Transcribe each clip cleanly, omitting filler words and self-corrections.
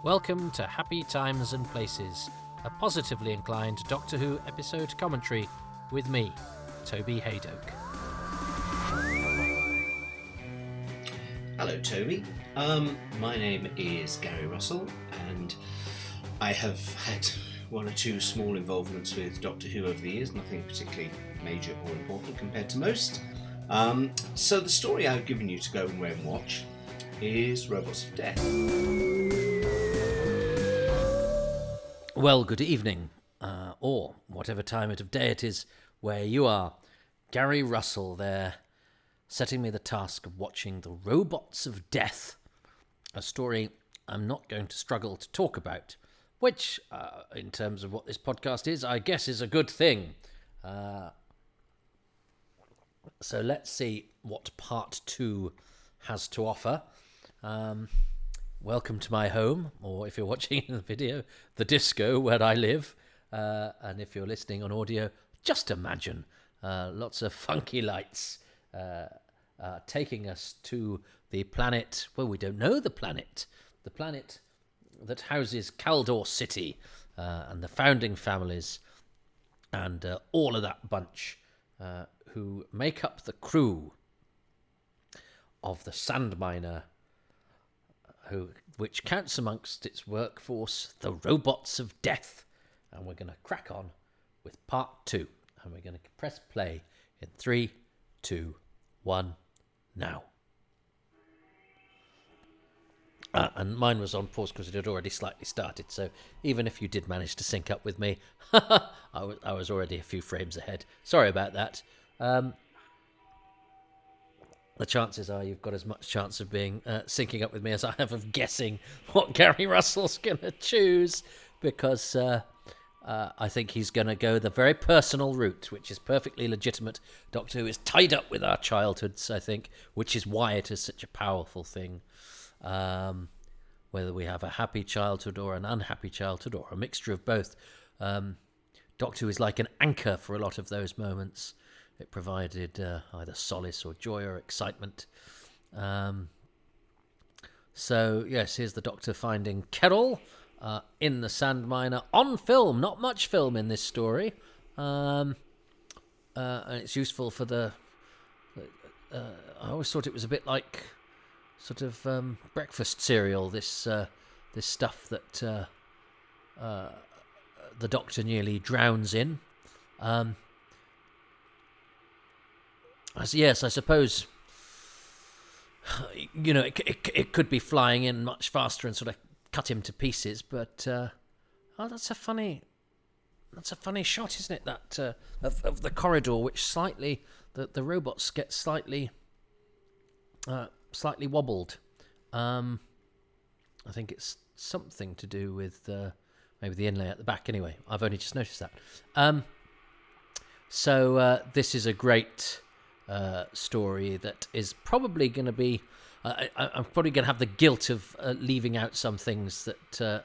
Welcome to Happy Times and Places, a positively inclined Doctor Who episode commentary with me, Toby Hadoke. Hello, Toby. My name is Gary Russell, and I have had one or two small involvements with Doctor Who over the years, nothing particularly major or important compared to most. So the story I've given you to go away and watch is Robots of Death. Well, good evening, or whatever time of day it is where you are. Gary Russell there, setting me the task of watching The Robots of Death, a story I'm not going to struggle to talk about, which, in terms of what this podcast is, I guess is a good thing. So let's see what part 2 has to offer. Welcome to my home, or if you're watching in the video, the disco where I live. And if you're listening on audio, just imagine lots of funky lights taking us to the planet. Well, we don't know the planet that houses Caldor City and the founding families and all of that bunch who make up the crew of the Sandminer, which counts amongst its workforce the Robots of Death. And we're going to crack on with part 2. And we're going to press play in 3, 2, 1, now. And mine was on pause because it had already slightly started. So even if you did manage to sync up with me, I was already a few frames ahead. Sorry about that. The chances are you've got as much chance of being syncing up with me as I have of guessing what Gary Russell's going to choose, because I think he's going to go the very personal route, which is perfectly legitimate. Doctor Who is tied up with our childhoods, I think, which is why it is such a powerful thing. Whether we have a happy childhood or an unhappy childhood or a mixture of both, Doctor Who is like an anchor for a lot of those moments. It provided either solace or joy or excitement. So, yes, here's the Doctor finding Carol in the Sandminer on film. Not much film in this story. And it's useful for the... I always thought it was a bit like sort of breakfast cereal, this stuff that the Doctor nearly drowns in. Yes, I suppose, you know, it could be flying in much faster and sort of cut him to pieces, but that's a funny shot, isn't it? That of the corridor, which slightly the robots get slightly wobbled. I think it's something to do with maybe the inlay at the back. Anyway, I've only just noticed that. So this is a great story that is probably going to be... I'm probably going to have the guilt of leaving out some things that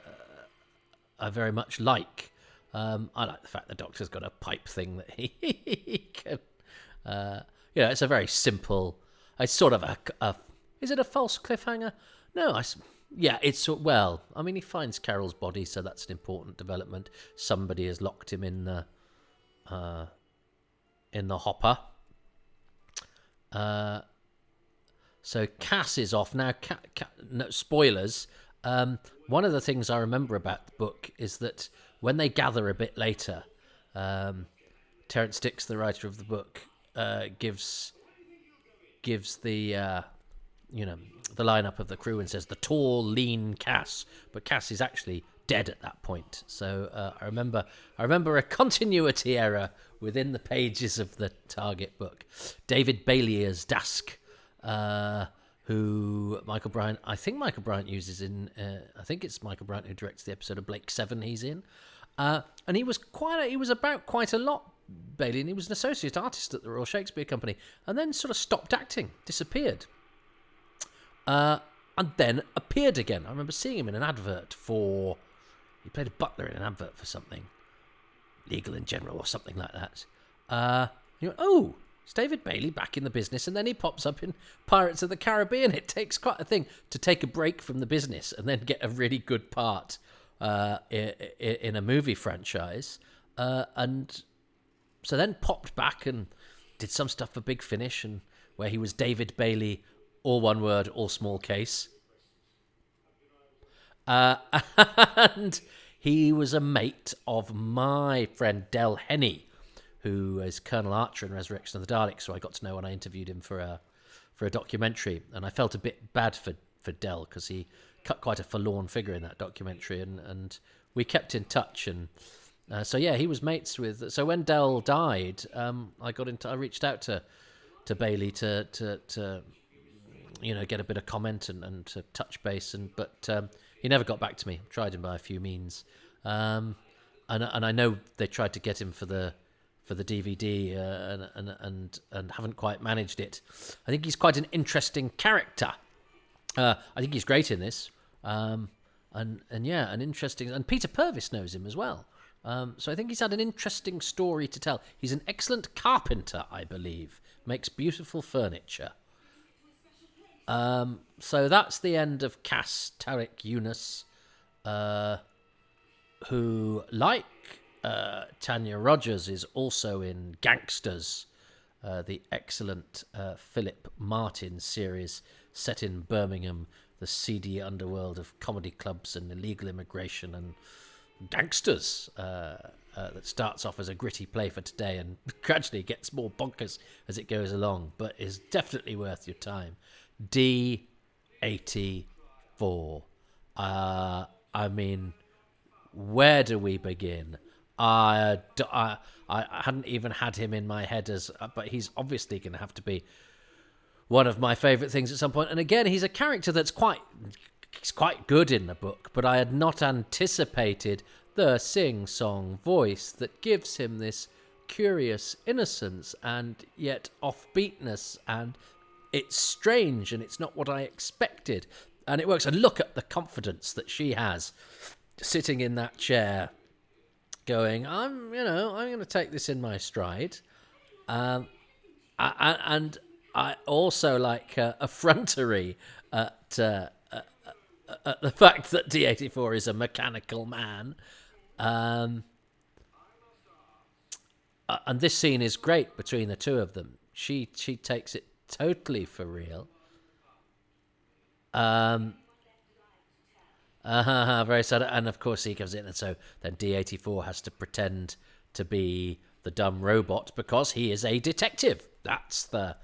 I very much like. I like the fact the Doctor's got a pipe thing that he can... it's a very simple... It's sort of a... Is it a false cliffhanger? No, it's... Well, I mean, he finds Carol's body, so that's an important development. Somebody has locked him in the hopper. So Cass is off now. No, spoilers. One of the things I remember about the book is that when they gather a bit later, Terence Dix, the writer of the book, gives the the lineup of the crew and says the tall, lean Cass, but Cass is actually dead at that point. So I remember a continuity error within the pages of the Target book. David Bailey as Dask, who Michael Bryant uses in. I think it's Michael Bryant who directs the episode of Blake 7 he's in, and he was about quite a lot, Bailey, and he was an associate artist at the Royal Shakespeare Company, and then sort of stopped acting, disappeared. And then appeared again. I remember seeing him in an advert for... He played a butler in an advert for something. Legal in General or something like that. You went, oh, It's David Bailey back in the business, and then he pops up in Pirates of the Caribbean. It takes quite a thing to take a break from the business and then get a really good part in a movie franchise. And so then popped back and did some stuff for Big Finish, and where he was David Bailey, all one word, all small case. And he was a mate of my friend Del Henney, who is Colonel Archer in Resurrection of the Daleks, so I got to know when I interviewed him for a documentary, and I felt a bit bad for Del because he cut quite a forlorn figure in that documentary, and we kept in touch, and so yeah, he was mates with. So when Del died, I reached out to Bailey to get a bit of comment and to touch base, but he never got back to me. Tried him by a few means, and I know they tried to get him for the DVD and haven't quite managed it. I think he's quite an interesting character. I think he's great in this, and interesting. And Peter Purvis knows him as well. So I think he's had an interesting story to tell. He's an excellent carpenter, I believe. Makes beautiful furniture. So that's the end of Cass Tarek Yunus, who, like Tanya Rogers, is also in Gangsters, the excellent Philip Martin series set in Birmingham, the seedy underworld of comedy clubs and illegal immigration and gangsters, that starts off as a gritty play for today and gradually gets more bonkers as it goes along, but is definitely worth your time. D84. I mean, where do we begin? I hadn't even had him in my head but he's obviously going to have to be one of my favourite things at some point. And again, he's a character that's quite good in the book, but I had not anticipated the sing-song voice that gives him this curious innocence and yet offbeatness, and it's strange and it's not what I expected, and it works. And look at the confidence that she has sitting in that chair going, I'm going to take this in my stride. And I also like effrontery at the fact that D84 is a mechanical man. And this scene is great between the two of them. She takes it totally for real. Very sad. And of course he comes in, and so then D84 has to pretend to be the dumb robot because he is a detective. That's a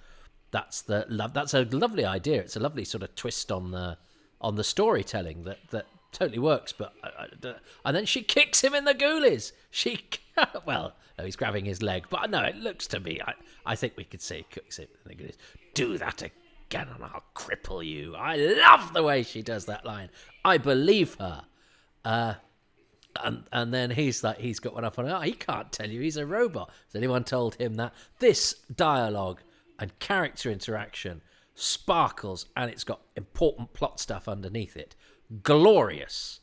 lovely idea. It's a lovely sort of twist on the storytelling that totally works. But and then she kicks him in the ghoulies. No, he's grabbing his leg, but no, it looks to me. I think we could say he kicks him in the ghoulies. Do that again, and I'll cripple you. I love the way she does that line. I believe her. And then he's got one up on her. He can't tell you he's a robot. Has anyone told him that? This dialogue and character interaction sparkles, and it's got important plot stuff underneath it. Glorious.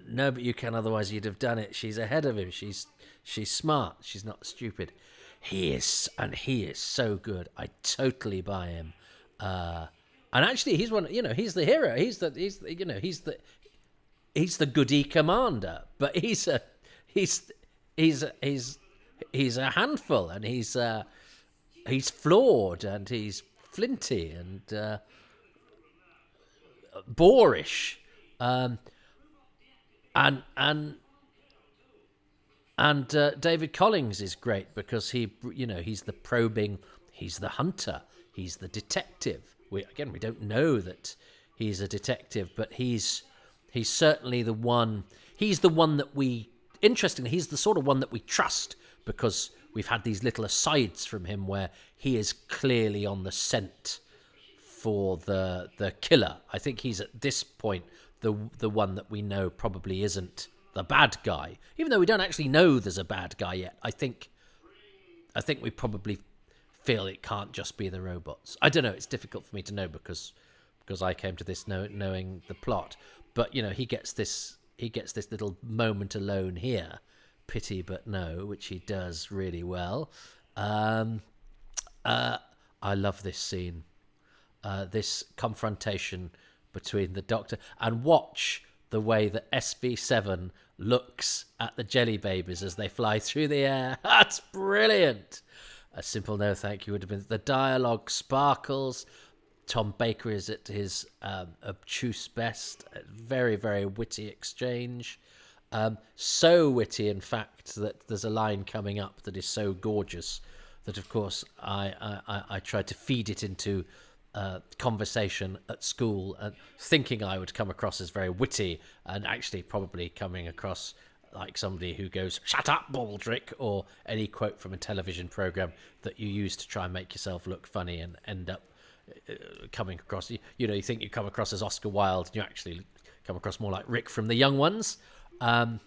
No, but you can, otherwise you'd have done it. She's ahead of him. She's smart. She's not stupid. He is so good. I totally buy him. And actually, he's one. He's the hero. He's the goody commander. But he's a handful, and he's flawed, and he's flinty and boorish. And David Collins is great because he's the probing, he's the hunter, he's the detective. We don't know that he's a detective, but he's certainly the one. He's the one that interestingly, he's the sort of one that we trust because we've had these little asides from him where he is clearly on the scent for the killer. I think he's at this point the one that we know probably isn't the bad guy, even though we don't actually know there's a bad guy yet. I think we probably feel it can't just be the robots. I don't know. It's difficult for me to know because I came to this knowing the plot. But he gets this little moment alone here pity but no, which he does really well. I love this scene, this confrontation between the Doctor, and watch the way that SV7 looks at the jelly babies as they fly through the air. That's brilliant. A simple no thank you would have been. The dialogue sparkles. Tom Baker is at his obtuse best. Very, very witty exchange. So witty, in fact, that there's a line coming up that is so gorgeous that, of course, I tried to feed it into conversation at school, thinking I would come across as very witty, and actually probably coming across like somebody who goes, "Shut up, Baldrick," or any quote from a television program that you use to try and make yourself look funny and end up coming across, you think you come across as Oscar Wilde, and you actually come across more like Rick from The Young Ones. I'm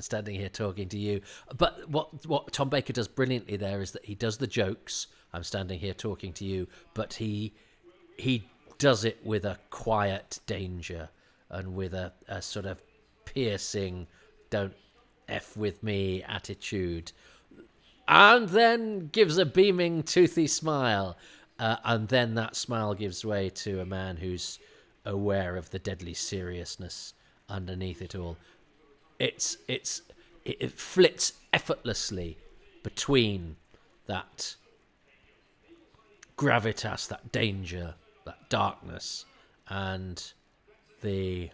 standing here talking to you. But what Tom Baker does brilliantly there is that he does the jokes. I'm standing here talking to you, but he does it with a quiet danger and with a sort of piercing, don't F with me attitude. And then gives a beaming, toothy smile. And then that smile gives way to a man who's aware of the deadly seriousness underneath it all. It flits effortlessly between that gravitas, that danger, that darkness, and the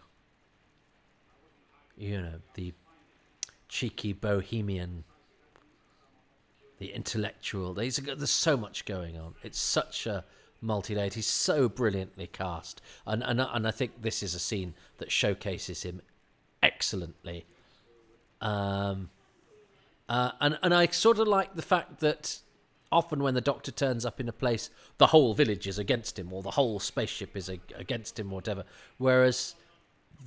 cheeky bohemian, the intellectual. There's so much going on. It's such a multi-layered. He's so brilliantly cast, and I think this is a scene that showcases him excellently. And I sort of like the fact that often when the Doctor turns up in a place, the whole village is against him, or the whole spaceship is against him, or whatever. Whereas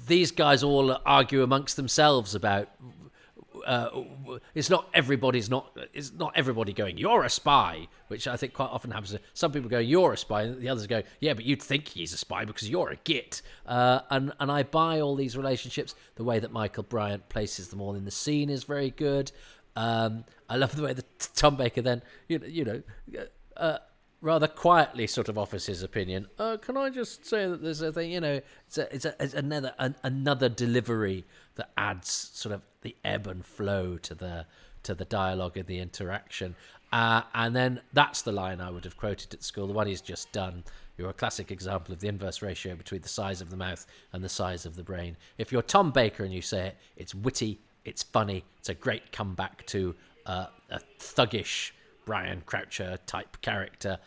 these guys all argue amongst themselves about. It's not everybody going, "You're a spy," which I think quite often happens. Some people go, "You're a spy," and the others go, "Yeah, but you'd think he's a spy because you're a git." And I buy all these relationships. The way that Michael Bryant places them all in the scene is very good. I love the way that Tom Baker then, rather quietly sort of offers his opinion. Can I just say that there's a thing, it's another delivery that adds sort of the ebb and flow to the dialogue and the interaction. And then that's the line I would have quoted at school, the one he's just done. You're a classic example of the inverse ratio between the size of the mouth and the size of the brain. If you're Tom Baker and you say it, it's witty, it's funny, it's a great comeback to a thuggish Brian Croucher type character.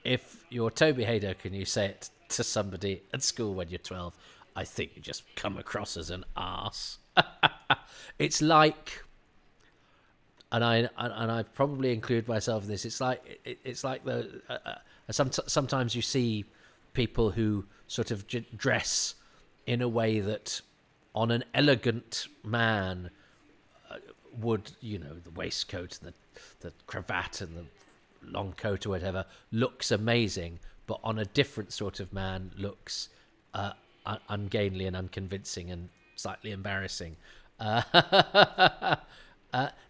If you're Toby Hadoke and you say it to somebody at school when you're 12, I think you just come across as an arse. It's like, and I probably include myself in this. It's like the sometimes you see people who sort of dress in a way that on an elegant man would, the waistcoat and the cravat and the long coat or whatever looks amazing, but on a different sort of man looks ungainly and unconvincing and slightly embarrassing.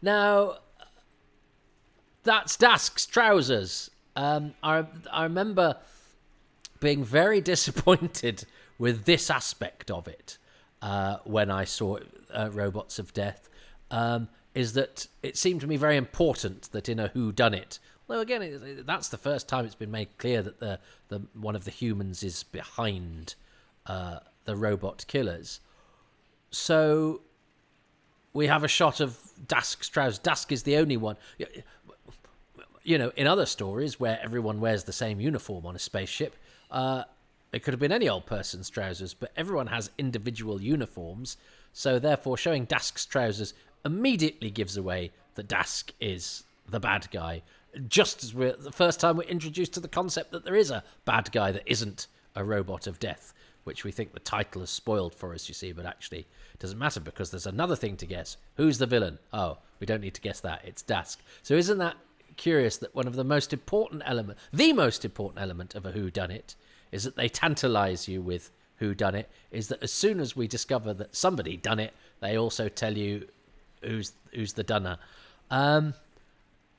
Now, that's Dask's trousers. I remember being very disappointed with this aspect of it when I saw Robots of Death. Is that it seemed to me very important that in a whodunit, although again that's the first time it's been made clear that the one of the humans is behind the robot killers. So we have a shot of Dask's trousers. Dask is the only one. In other stories where everyone wears the same uniform on a spaceship, it could have been any old person's trousers, but everyone has individual uniforms. So therefore, showing Dask's trousers immediately gives away that Dask is the bad guy. Just as the first time we're introduced to the concept that there is a bad guy that isn't a robot of death, which we think the title has spoiled for us, you see, but actually it doesn't matter because there's another thing to guess. Who's the villain? Oh, we don't need to guess that. It's Dask. So isn't that curious that one of the most important element of a whodunit is that they tantalize you with who done it is that as soon as we discover that somebody done it, they also tell you who's the dunner.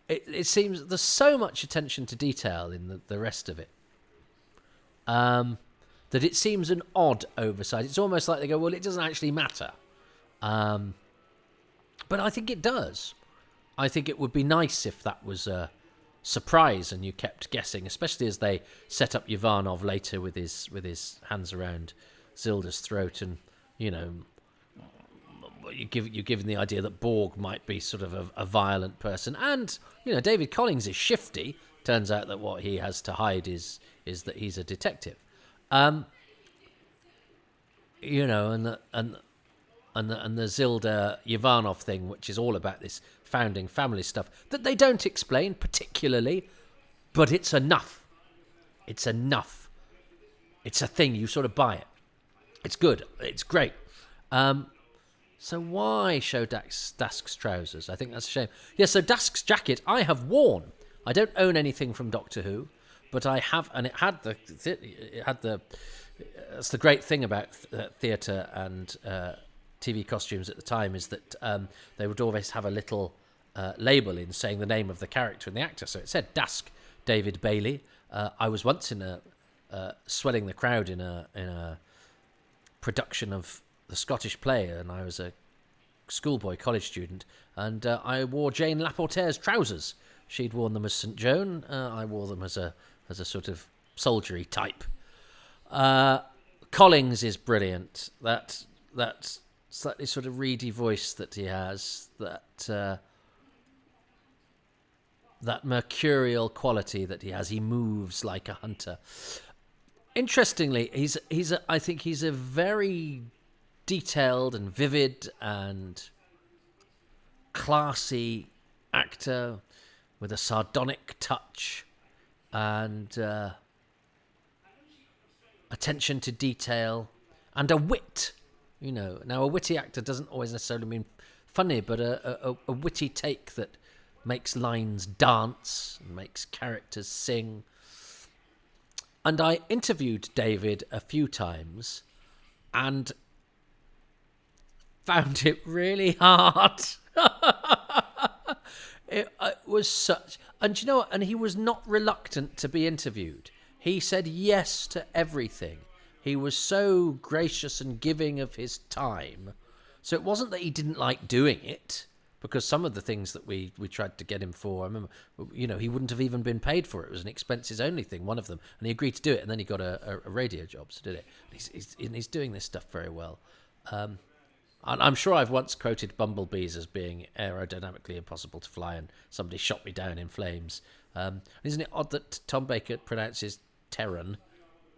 It seems there's so much attention to detail in the rest of it that it seems an odd oversight. It's almost like they go, well, it doesn't actually matter. But I think it does. I think it would be nice if that was a surprise and you kept guessing, especially as they set up Ivanov later with his hands around Zilda's throat, and you're given the idea that Borg might be sort of a violent person, and David Collins is shifty. Turns out that what he has to hide is that he's a detective, and the Zilda Ivanov thing, which is all about this founding family stuff that they don't explain particularly, but it's enough. It's enough. It's a thing. You sort of buy it. It's good. It's great. So why show Dask's trousers? I think that's a shame. Yeah, so Dask's jacket I have worn. I don't own anything from Doctor Who, but I have, and it had the. That's the great thing about theatre and TV costumes at the time, is that they would always have a little label in saying the name of the character and the actor. So it said Dask David Bailey. I was once in swelling the crowd in a production of the Scottish play, and I was a schoolboy college student, and I wore Jane Laporte's trousers. She'd worn them as St. Joan. I wore them as a sort of soldiery type. Collins is brilliant. That slightly sort of reedy voice that he has, that mercurial quality that he has. He moves like a hunter. Interestingly, I think he's a very detailed and vivid and classy actor with a sardonic touch and attention to detail and a wit. Now a witty actor doesn't always necessarily mean funny, but a witty take that makes lines dance and makes characters sing. And I interviewed David a few times and found it really hard. It was such... And and he was not reluctant to be interviewed. He said yes to everything. He was so gracious and giving of his time. So it wasn't that he didn't like doing it, because some of the things that we tried to get him for, I remember, he wouldn't have even been paid for it. It was an expenses only thing, one of them. And he agreed to do it, and then he got a radio job, so did it. He's doing this stuff very well. And I'm sure I've once quoted bumblebees as being aerodynamically impossible to fly, and somebody shot me down in flames. Isn't it odd that Tom Baker pronounces Terran,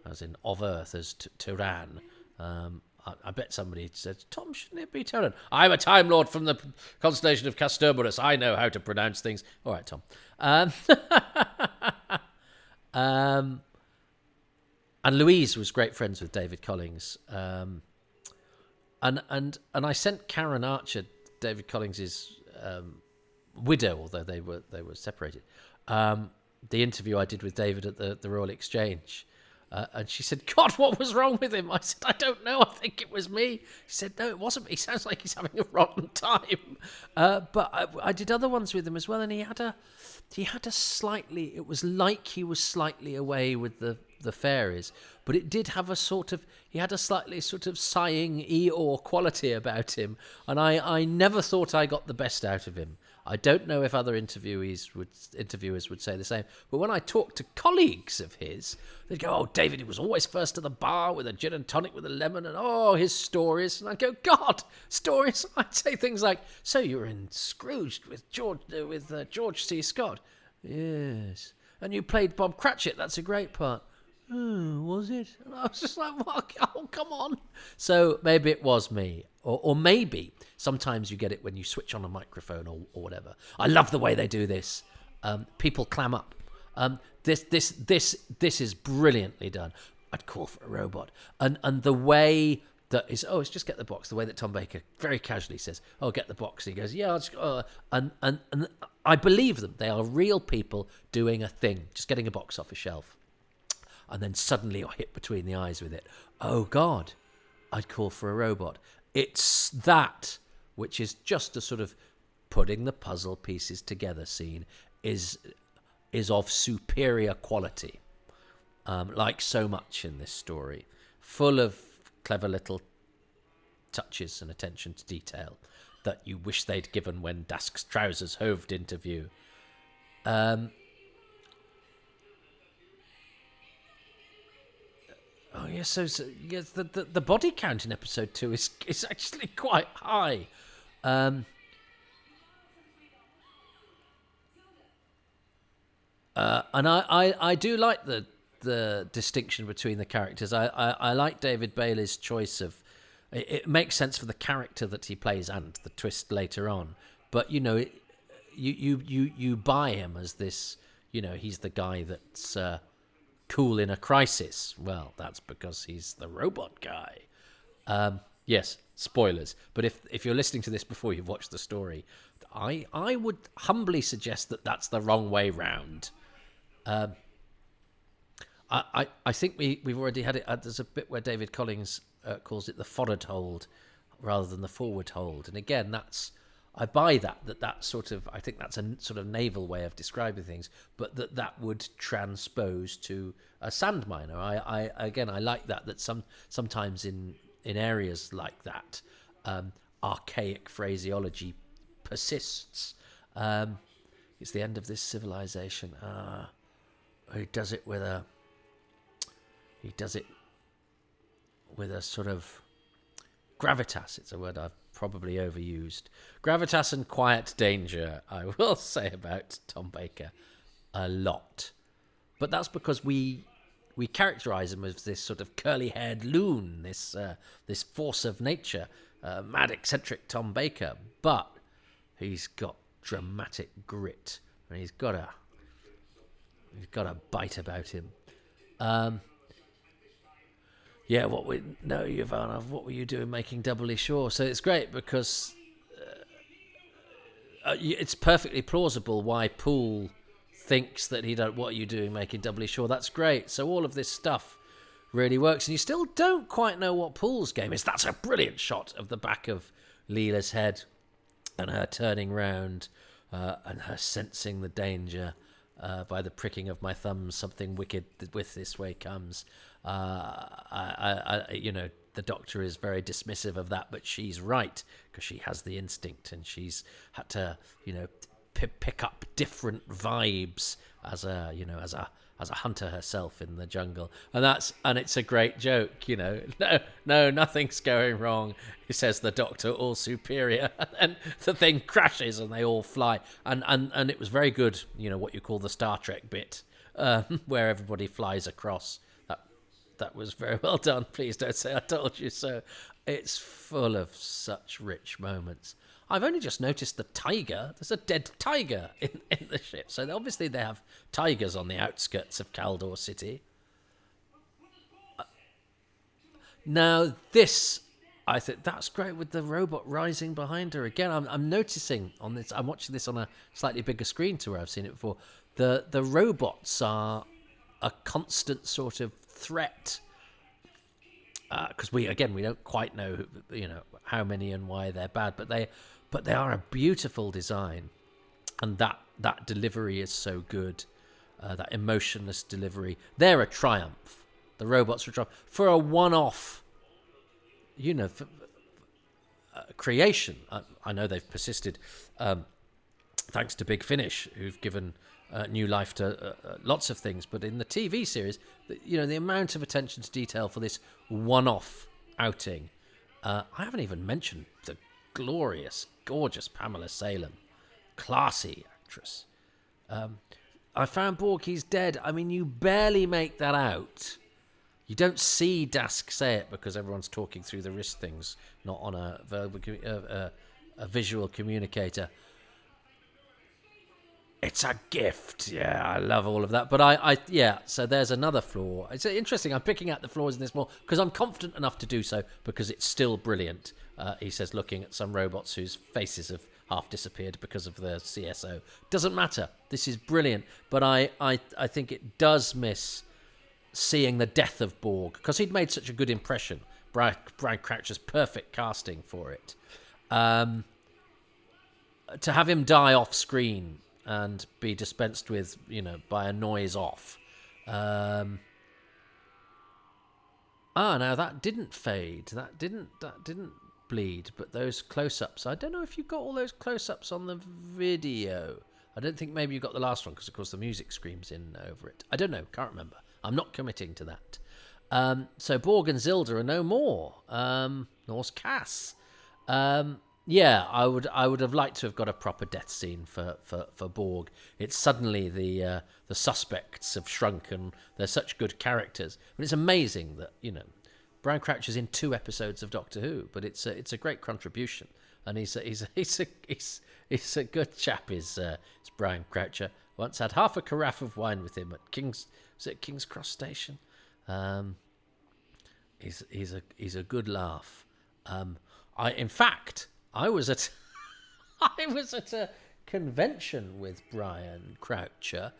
as in of Earth, as Turan? I bet somebody said, Tom, shouldn't it be Terran? I'm a Time Lord from the constellation of Castorborus. I know how to pronounce things. All right, Tom. And Louise was great friends with David Collins. And I sent Karen Archer, David Collins's widow, although they were separated, the interview I did with David at the Royal Exchange. And she said, God, what was wrong with him? I said, I don't know. I think it was me. She said, no, it wasn't me. He sounds like he's having a rotten time. But I did other ones with him as well. And he had a slightly, it was like he was slightly away with the fairies. But it did have he had a slightly sort of sighing Eeyore quality about him. And I never thought I got the best out of him. I don't know if other interviewers would say the same. But when I talked to colleagues of his, they'd go, oh, David, he was always first to the bar with a gin and tonic with a lemon, and oh, his stories. And I'd go, God, stories? I'd say things like, so you were in Scrooged with George C. Scott? Yes. And you played Bob Cratchit. That's a great part. Oh, was it? And I was just like, oh, come on. So maybe it was me. Or maybe sometimes you get it when you switch on a microphone or whatever. I love the way they do this. People clam up. This is brilliantly done. I'd call for a robot. And the way that is, it's just get the box. The way that Tom Baker very casually says, oh, get the box. And he goes, yeah, I'll just, and I believe them. They are real people doing a thing, just getting a box off a shelf. and then suddenly you're hit between the eyes with it. Oh God, I'd call for a robot. It's that which is just a sort of putting the puzzle pieces together scene is of superior quality, like so much in this story, full of clever little touches and attention to detail that you wish they'd given when Dask's trousers hoved into view. Oh yes, so yes, the body count in episode 2 is actually quite high. And I do like the distinction between the characters. I like David Bailey's choice of. It makes sense for the character that he plays and the twist later on. But you buy him as this. He's the guy that's cool in a crisis. Well, that's because he's the robot guy. Yes, spoilers. But if you're listening to this before you've watched the story, I would humbly suggest that that's the wrong way round. I think we've already had it. There's a bit where David Collins calls it the forward hold rather than the forward hold, and again, I buy that sort of. I think that's a sort of naval way of describing things, but that would transpose to a sand miner. I like that sometimes in areas like that, archaic phraseology persists. It's the end of this civilization. He does it with a sort of gravitas. It's a word I've probably overused. Gravitas and quiet danger, I will say about Tom Baker a lot. But that's because we characterize him as this sort of curly-haired loon, this force of nature, mad eccentric Tom Baker. But he's got dramatic grit, and he's got a bite about him. Yeah, Ivanov, what were you doing making Doubly Sure? So it's great because it's perfectly plausible why Poole thinks that what are you doing making Doubly Sure? That's great. So all of this stuff really works, and you still don't quite know what Poole's game is. That's a brilliant shot of the back of Leela's head and her turning round and her sensing the danger. By the pricking of my thumbs, something wicked with this way comes. The doctor is very dismissive of that, but she's right because she has the instinct, and she's had to, pick up different vibes as a hunter herself in the jungle, and it's a great joke. No, nothing's going wrong, he says, the doctor, all superior, and the thing crashes and they all fly, and it was very good. What you call the Star Trek bit, where everybody flies across. That was very well done. Please don't say I told you so. It's full of such rich moments. I've only just noticed the tiger. There's a dead tiger in the ship. So obviously they have tigers on the outskirts of Caldor City. Now this, I think that's great with the robot rising behind her. Again, I'm noticing on this, I'm watching this on a slightly bigger screen to where I've seen it before. The robots are a constant sort of threat. Because we don't quite know, how many and why they're bad, but they are a beautiful design, and that delivery is so good. That emotionless delivery, they're a triumph. The robots are a triumph for a one-off, creation. I know they've persisted, thanks to Big Finish, who've given new life to lots of things. But in the TV series, the amount of attention to detail for this one-off outing. I haven't even mentioned the glorious, gorgeous Pamela Salem, classy actress. I found Borghe's dead. I mean, you barely make that out. You don't see Dask say it because everyone's talking through the wrist things, not on a visual communicator. It's a gift. Yeah, I love all of that. But so there's another flaw. It's interesting. I'm picking out the flaws in this more because I'm confident enough to do so because it's still brilliant. He says, looking at some robots whose faces have half disappeared because of the CSO. Doesn't matter. This is brilliant. But I think it does miss seeing the death of Borg, because he'd made such a good impression. Brian Croucher's perfect casting for it. To have him die off screen and be dispensed with, by a noise off. Now that didn't fade. That didn't bleed. But those close-ups, I don't know if you got all those close-ups on the video. I don't think maybe you got the last one because, of course, the music screams in over it. I don't know. Can't remember. I'm not committing to that. So Borg and Zilda are no more. Nor's Cass. Yeah, I would have liked to have got a proper death scene for Borg. It's suddenly the suspects have shrunk and they're such good characters. But it's amazing that Brian Croucher's in 2 episodes of Doctor Who, but it's a great contribution, and he's a good chap. Is Brian Croucher. Once had half a carafe of wine with him at King's Cross Station. He's a good laugh. I was at a convention with Brian Croucher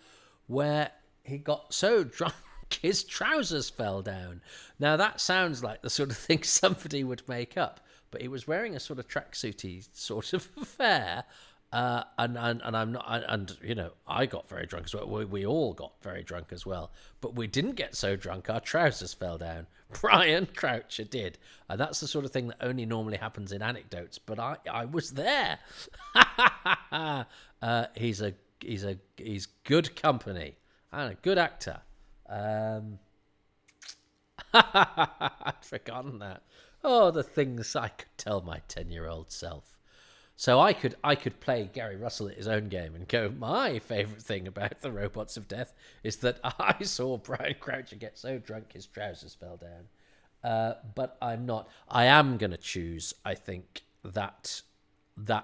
where he got so drunk his trousers fell down. Now that sounds like the sort of thing somebody would make up, but he was wearing a sort of tracksuity sort of affair. And I'm not, and I got very drunk as well. We all got very drunk as well, but we didn't get so drunk our trousers fell down. Brian Croucher did, and that's the sort of thing that only normally happens in anecdotes. But I was there. He's good company and a good actor. I'd forgotten that. Oh, the things I could tell my 10-year-old self. So I could play Gary Russell at his own game and go, my favourite thing about the Robots of Death is that I saw Brian Croucher get so drunk his trousers fell down. But I'm not. I am going to choose, I think, that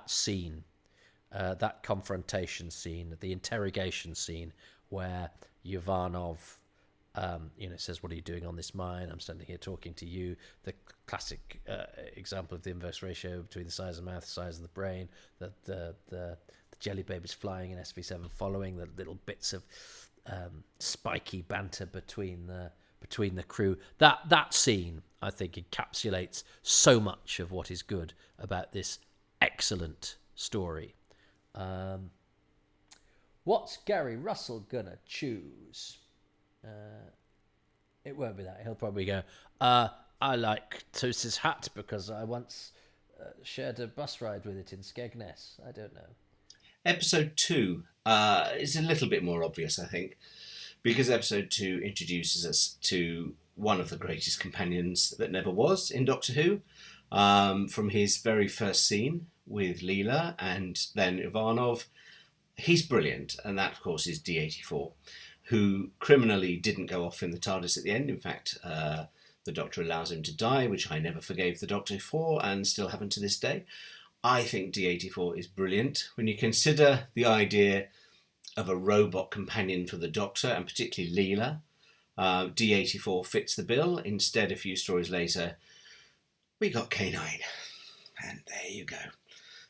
scene, that confrontation scene, the interrogation scene where Ivanov says, what are you doing on this mine? I'm standing here talking to you. The classic example of the inverse ratio between the size of the mouth, the size of the brain, the jelly babies flying in SV7 following, the little bits of spiky banter between the crew. That scene, I think, encapsulates so much of what is good about this excellent story. What's Gary Russell gonna choose? It won't be that. He'll probably go, I like Toose's hat because I once shared a bus ride with it in Skegness. I don't know. Episode 2 is a little bit more obvious, I think, because episode 2 introduces us to one of the greatest companions that never was in Doctor Who, from his very first scene with Leela and then Ivanov. He's brilliant, and that, of course, is D84. Who criminally didn't go off in the TARDIS at the end. In fact, the Doctor allows him to die, which I never forgave the Doctor for and still haven't to this day. I think D84 is brilliant. When you consider the idea of a robot companion for the Doctor, and particularly Leela, D84 fits the bill. Instead, a few stories later, we got K9. And there you go.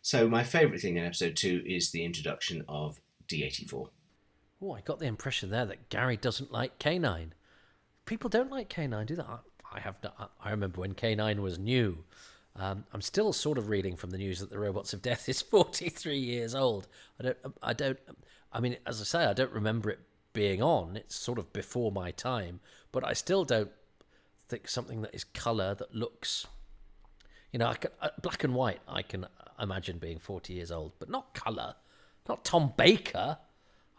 So my favourite thing in episode 2 is the introduction of D84. Oh, I got the impression there that Gary doesn't like K9. People don't like K9, do they? I remember when K9 was new. I'm still sort of reading from the news that the Robots of Death is 43 years old. I mean, as I say, I don't remember it being on. It's sort of before my time, but I still don't think something that is colour that looks, black and white. I can imagine being 40 years old, but not colour. Not Tom Baker.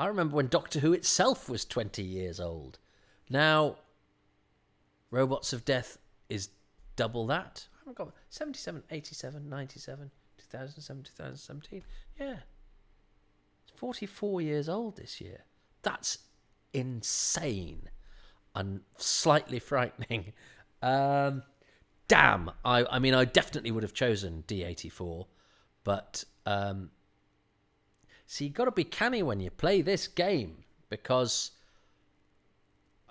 I remember when Doctor Who itself was 20 years old. Now, Robots of Death is double that. I haven't got 77, 87, 97, 2007, 2017. Yeah. It's 44 years old this year. That's insane and slightly frightening. Damn. I mean, I definitely would have chosen D84, but... So you've got to be canny when you play this game, because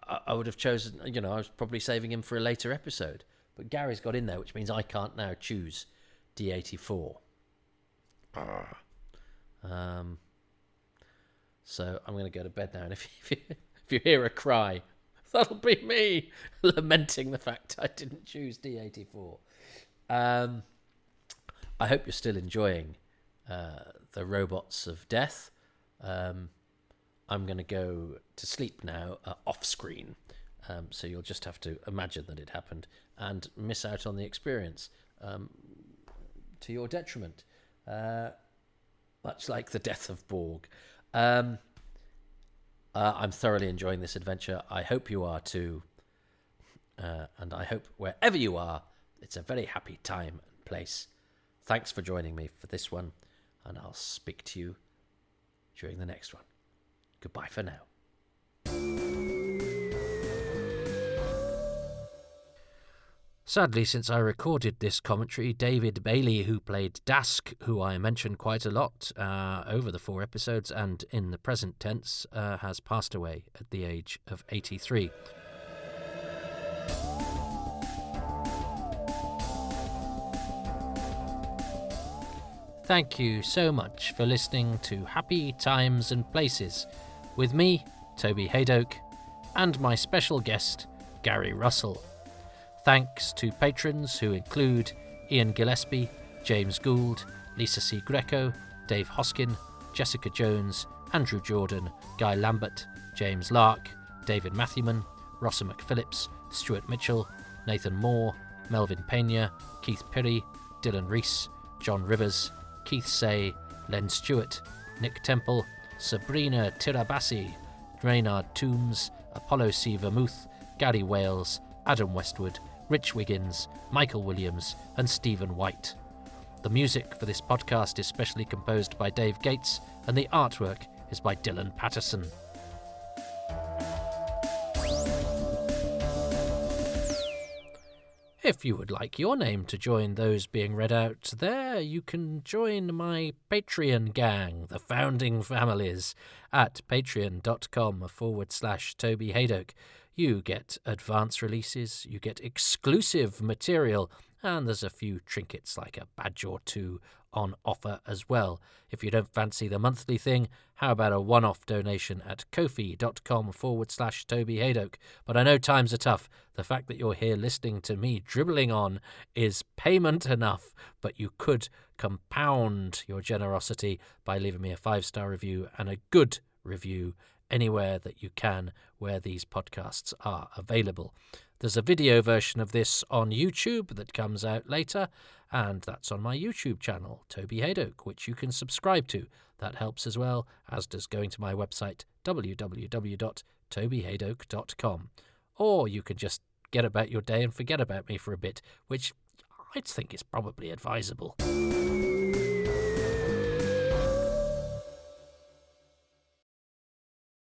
I would have chosen, I was probably saving him for a later episode. But Gary's got in there, which means I can't now choose D84. So I'm going to go to bed now. And if you hear a cry That'll be me lamenting the fact I didn't choose D84. I hope you're still enjoying the Robots of Death. I'm going to go to sleep now off screen. So you'll just have to imagine that it happened and miss out on the experience to your detriment. Much like the death of Borg. I'm thoroughly enjoying this adventure. I hope you are too. And I hope wherever you are, it's a very happy time and place. Thanks for joining me for this one, and I'll speak to you during the next one. Goodbye for now. Sadly, since I recorded this commentary, David Bailey, who played Dask, who I mentioned quite a lot over the 4 episodes and in the present tense, has passed away at the age of 83. Thank you so much for listening to Happy Times and Places with me, Toby Hadoke, and my special guest, Gary Russell. Thanks to patrons who include Ian Gillespie, James Gould, Lisa C. Greco, Dave Hoskin, Jessica Jones, Andrew Jordan, Guy Lambert, James Lark, David Matthewman, Rossa McPhillips, Stuart Mitchell, Nathan Moore, Melvin Pena, Keith Perry, Dylan Rees, John Rivers, Keith Say, Len Stewart, Nick Temple, Sabrina Tirabassi, Reynard Toombs, Apollo C. Vermouth, Gary Wales, Adam Westwood, Rich Wiggins, Michael Williams, and Stephen White. The music for this podcast is specially composed by Dave Gates, and the artwork is by Dylan Patterson. If you would like your name to join those being read out there, you can join my Patreon gang, the Founding Families, at patreon.com/Toby Hadoke. You get advance releases, you get exclusive material, and there's a few trinkets like a badge or two on offer as well. If you don't fancy the monthly thing, how about a one-off donation at ko-fi.com/Toby Hadoke? But I know times are tough. The fact that you're here listening to me dribbling on is payment enough, but you could compound your generosity by leaving me a 5-star review and a good review anywhere that you can where these podcasts are available. There's a video version of this on YouTube that comes out later, and that's on my YouTube channel, Toby Hadoke, which you can subscribe to. That helps as well, as does going to my website, www.tobyhadoke.com. Or you can just get about your day and forget about me for a bit, which I think is probably advisable.